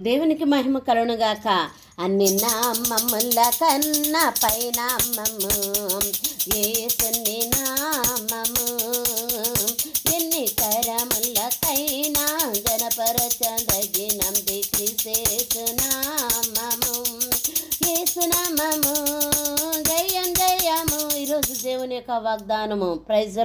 దేవునికి మహిమ కలుగునుగాక. అన్ని నామముల కన్నా పైనామము యేసుని నామము. ఎన్ని తరములకైనా గణపరచదగినంది క్రీస్తు నామము. యేసు నామము జయం జయము. ఈరోజు దేవుని యొక్క వాగ్దానము. Praise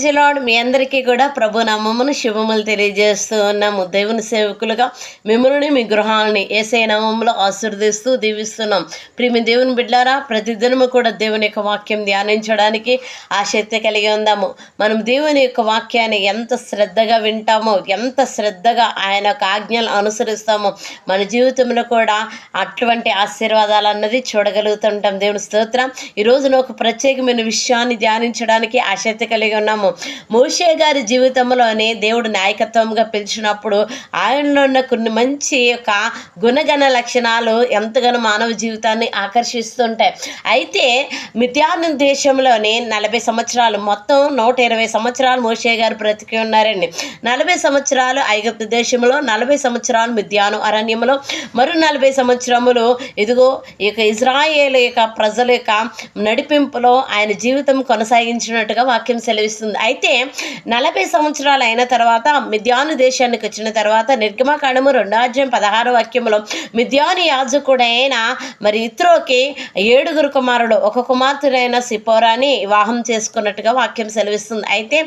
the lord. మీ అందరికీ కూడా ప్రభు నామమును శుభములు తెలియజేస్తూ ఉన్నాము. దేవుని సేవకులుగా మిమ్మల్ని మీ గృహాలని యేసయ్య నామములో ఆశీర్వదిస్తూ దీవిస్తున్నాం. ప్రియమి దేవుని బిడ్డారా, ప్రతిదినము కూడా దేవుని యొక్క వాక్యం ధ్యానించడానికి ఆసక్తి కలిగి ఉందాము. మనం దేవుని యొక్క వాక్యాన్ని ఎంత శ్రద్ధగా వింటామో, ఎంత శ్రద్ధగా ఆయన యొక్క ఆజ్ఞలు అనుసరిస్తామో, మన జీవితంలో కూడా అటువంటి ఆశీర్వాదాలు అన్నది చూడగలుగుతుంటాం. దేవుని స్తోత్రం. ఈరోజు ఒక ప్రత్యేకమైన విషయాన్ని ధ్యానించడానికి ఆసక్తి కలిగి ఉన్నాము. మోషే గారి జీవితంలోనే దేవుడు నాయకత్వంగా పిలిచినప్పుడు ఆయనలో ఉన్న కొన్ని మంచి యొక్క గుణగణ లక్షణాలు ఎంతగానో మానవ జీవితాన్ని ఆకర్షిస్తుంటాయి. అయితే మిద్యాను దేశంలోనే 40 సంవత్సరాలు, మొత్తం 120 సంవత్సరాలు మోషే గారు బ్రతికి ఉన్నారండి. 40 సంవత్సరాలు ఐగుప్తు దేశంలో, 40 సంవత్సరాలు మిద్యాను అరణ్యంలో, మరో 40 సంవత్సరములు ఇదిగో ఈ యొక్క ఇజ్రాయేల్ యొక్క ప్రజల యొక్క నడిపింపులో ఆయన జీవితం కొనసాగించినట్టుగా వాక్యం సెలవిస్తుంది. అయితే 40 సంవత్సరాలు అయిన తర్వాత మిద్యాను దేశానికి వచ్చిన తర్వాత నిర్గమకాండము 2:16 వాక్యంలో మిద్యాను యాజకుడైన మరి ఇత్రోకి 7 కుమారుడు, ఒక కుమార్తెనైన సిపోరాని వివాహం చేసుకున్నట్టుగా వాక్యం సెలవిస్తుంది. అయితే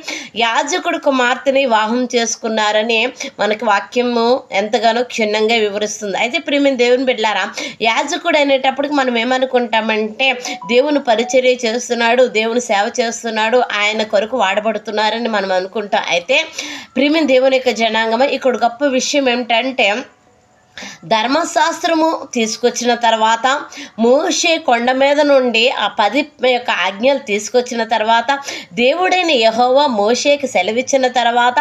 యాజకుడు కుమార్తెని వివాహం చేసుకున్నారని మనకి వాక్యము ఎంతగానో క్షుణ్ణంగా వివరిస్తుంది. అయితే ప్రియమైన దేవుని బిడ్డలారా, యాజకుడు అనేటప్పటికి మనం ఏమనుకుంటామంటే దేవుని పరిచర్య చేస్తున్నాడు, దేవుని సేవ చేస్తున్నాడు, ఆయన కొరకు వాడబడుతున్నారని మనం అనుకుంటాం. అయితే ప్రియమైన దేవుని యొక్క జనాంగం, ఇక్కడ గొప్ప విషయం ఏమిటంటే ధర్మశాస్త్రము తీసుకొచ్చిన తర్వాత, మోషే కొండ మీద నుండి ఆ 10 యొక్క ఆజ్ఞలు తీసుకొచ్చిన తర్వాత, దేవుడైన యెహోవా మోషేకి సెలవిచ్చిన తర్వాత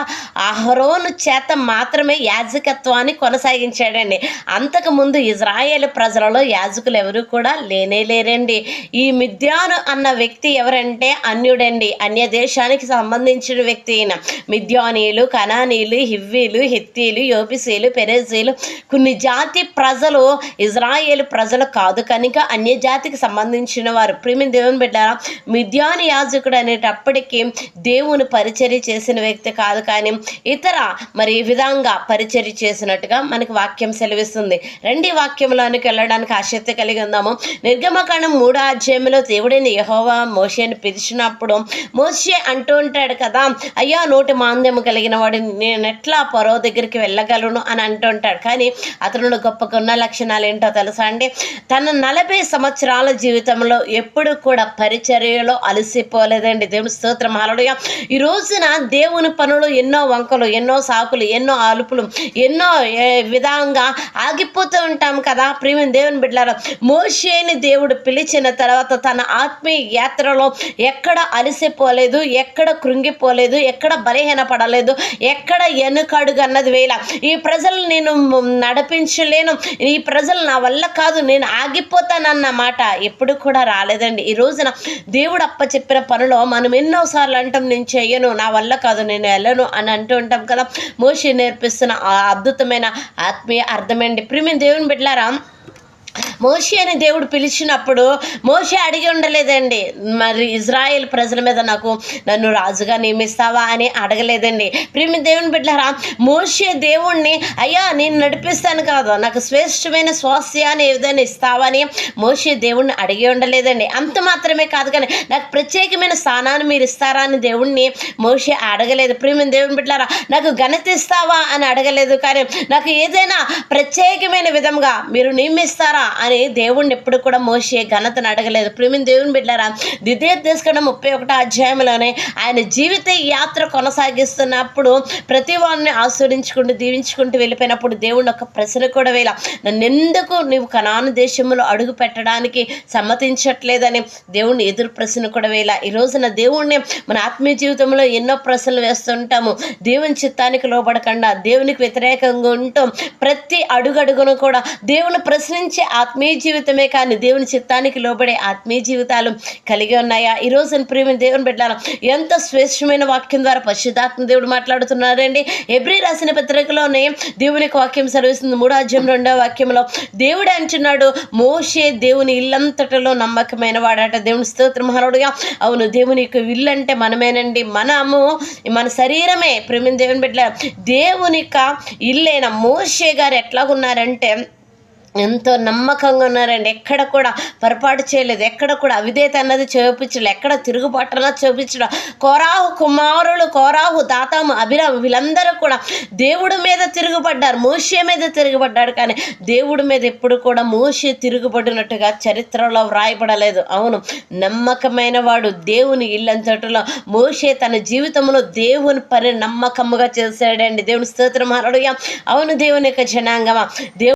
అహరోను చేత మాత్రమే యాజకత్వాన్ని కొనసాగించాడండి. అంతకుముందు ఇజ్రాయేల్ ప్రజలలో యాజకులు ఎవరు కూడా లేరండి. ఈ మిద్యాను అన్న వ్యక్తి ఎవరంటే అన్యుడండి, అన్య దేశానికి సంబంధించిన వ్యక్తి అయిన మిద్యానీయులు, కనానీయులు, హివ్వీలు, హిత్తీలు, యోబిసీలు, పెరెజీలు, కొన్ని జాతి ప్రజలు ఇజ్రాయేల్ ప్రజలు కాదు కనుక అన్య జాతికి సంబంధించిన వారు. ప్రియమైన దేవుని బిడ్డారా, మిద్యాను యాజకుడు అనేటప్పటికీ దేవుని పరిచర్య చేసిన వ్యక్తి కాదు, కానీ ఇతర మరి విధంగా పరిచర్య చేసినట్టుగా మనకి వాక్యం సెలవిస్తుంది. రెండీ వాక్యంలోనికి వెళ్ళడానికి ఆసక్తి కలిగి ఉందాము. నిర్గమకాండం 3వ అధ్యాయంలో దేవుడైన యెహోవా మోషేని పిలిచినప్పుడు మోషే అంటూ ఉంటాడు కదా, అయ్యా నోటి మాంద్యము కలిగిన వాడిని నేను ఎట్లా పరో దగ్గరికి వెళ్ళగలను అని అంటుంటాడు. కానీ అతను గొప్ప గుణ లక్షణాలు ఏంటో తెలుసా అండి? తన 40 సంవత్సరాల జీవితంలో ఎప్పుడు కూడా పరిచర్యలో అలసిపోలేదండి. దేవుని స్తోత్రం, హల్లెలూయా. ఈ రోజున దేవుని పనులు ఎన్నో వంకలు, ఎన్నో సాకులు, ఎన్నో అలుపులు, ఎన్నో విధంగా ఆగిపోతూ ఉంటాం కదా. ప్రియమైన దేవుని బిడ్డలారా, మోషేని దేవుడు పిలిచిన తర్వాత తన ఆత్మీయ యాత్రలో ఎక్కడ అలసిపోలేదు, ఎక్కడ కృంగిపోలేదు, ఎక్కడ బలహీన పడలేదు, ఎక్కడ వెనుకడుగన్నది వేళ. ఈ ప్రజలు నేను నడిపించలేను, ఈ ప్రజలు నా వల్ల కాదు, నేను ఆగిపోతానన్న మాట ఎప్పుడు కూడా రాలేదండి. ఈ రోజున దేవుడు చెప్పిన పనిలో మనం ఎన్నోసార్లు అంటాం, నేను చెయ్యను, నా వల్ల కాదు, నేను వెళ్ళను అని అంటూ ఉంటాం కదా. మోషే నేర్పిస్తున్న అద్భుతమైన ఆత్మీయ అర్థమండి. ప్రియమైన దేవుని బిడ్డలారా, మోషే అని దేవుడు పిలిచినప్పుడు మోషే అడిగి ఉండలేదండి, మరి ఇజ్రాయేల్ ప్రజల మీద నన్ను రాజుగా నియమిస్తావా అని అడగలేదండి. ప్రియమైన దేవుని బిడ్డలారా, మోషే దేవుణ్ణి అయ్యా నేను నడిపిస్తాను కాదు, నాకు శ్రేష్టమైన స్వాస్థ్యాన్ని ఏదైనా ఇస్తావని మోషే దేవుణ్ణి అడిగి ఉండలేదండి. అంత మాత్రమే కాదు, కానీ నాకు ప్రత్యేకమైన స్థానాన్ని మీరు ఇస్తారా అని దేవుణ్ణి మోషే అడగలేదు. ప్రియమైన దేవుని బిడ్డలారా, నాకు ఘనత ఇస్తావా అని అడగలేదు, కానీ నాకు ఏదైనా ప్రత్యేకమైన విధంగా మీరు నియమిస్తారా అని దేవుణ్ణి ఎప్పుడు కూడా మోషే ఘనతను అడగలేదు. ప్రియమైన దేవుని బిడ్డలారా, ద్వితీయోపదేశకాండం 31వ అధ్యాయంలోనే ఆయన జీవిత యాత్ర కొనసాగిస్తున్నప్పుడు ప్రతి వారిని ఆస్వాదించుకుంటూ దీవించుకుంటూ వెళ్ళిపోయినప్పుడు దేవుని ఒక ప్రశ్న కూడా వేళ, నన్నెందుకు నువ్వు కనాను దేశంలో అడుగు పెట్టడానికి సమ్మతించట్లేదని దేవుణ్ణి ఎదురు ప్రశ్న కూడా వేళ. ఈ రోజున దేవుణ్ణి మన ఆత్మీయ జీవితంలో ఎన్నో ప్రశ్నలు వేస్తుంటాము. దేవుని చిత్తానికి లోబడకుండా దేవునికి వ్యతిరేకంగా ఉంటూ ప్రతి అడుగడుగును కూడా దేవుని ప్రశ్నించే ఆత్మ ఆత్మీయ జీవితమే కానీ దేవుని చిత్తానికి లోబడే ఆత్మీయ జీవితాలు కలిగి ఉన్నాయా? ఈరోజు ప్రేమ దేవుని బిడ్డలారా, ఎంత శ్రేష్టమైన వాక్యం ద్వారా పరిశుద్ధాత్మ దేవుడు మాట్లాడుతున్నారండి. హెబ్రీ రాసిన పత్రికలోనే దేవుని యొక్క వాక్యం సెలవిస్తుంది. 3:2 దేవుడు అంటున్నాడు, మోషే దేవుని ఇల్లంతటిలో నమ్మకమైన వాడట. దేవుని స్తోత్రం హల్లెలూయా. అవును, దేవుని యొక్క ఇల్లు అంటే మనమేనండి. మన శరీరమే. ప్రేమ దేవుని బిడ్డలారా, దేవుని యొక్క ఇల్లైన మోషే గారు ఎట్లాగున్నారంటే ఎంతో నమ్మకంగా ఉన్నారండి. ఎక్కడ కూడా పొరపాటు చేయలేదు, ఎక్కడ కూడా అవిధేయత అన్నది చూపించలేదు, ఎక్కడ తిరుగుబాటు అన్నది చూపించడం. కోరాహు, దాతాము, అభిరాము వీళ్ళందరూ కూడా దేవుడి మీద తిరుగుబడ్డారు, మోషే మీద తిరుగుబడ్డాడు. కానీ దేవుడి మీద ఎప్పుడు కూడా మోషే తిరుగుబడినట్టుగా చరిత్రలో వ్రాయబడలేదు. అవును, నమ్మకమైన వాడు దేవుని ఇల్లంతటిలో మోషే తన జీవితంలో దేవుని పని నమ్మకముగా చేశాడండి. దేవుని స్తోత్రం హల్లెలూయా. అవును, దేవుని యొక్క జనాంగమా,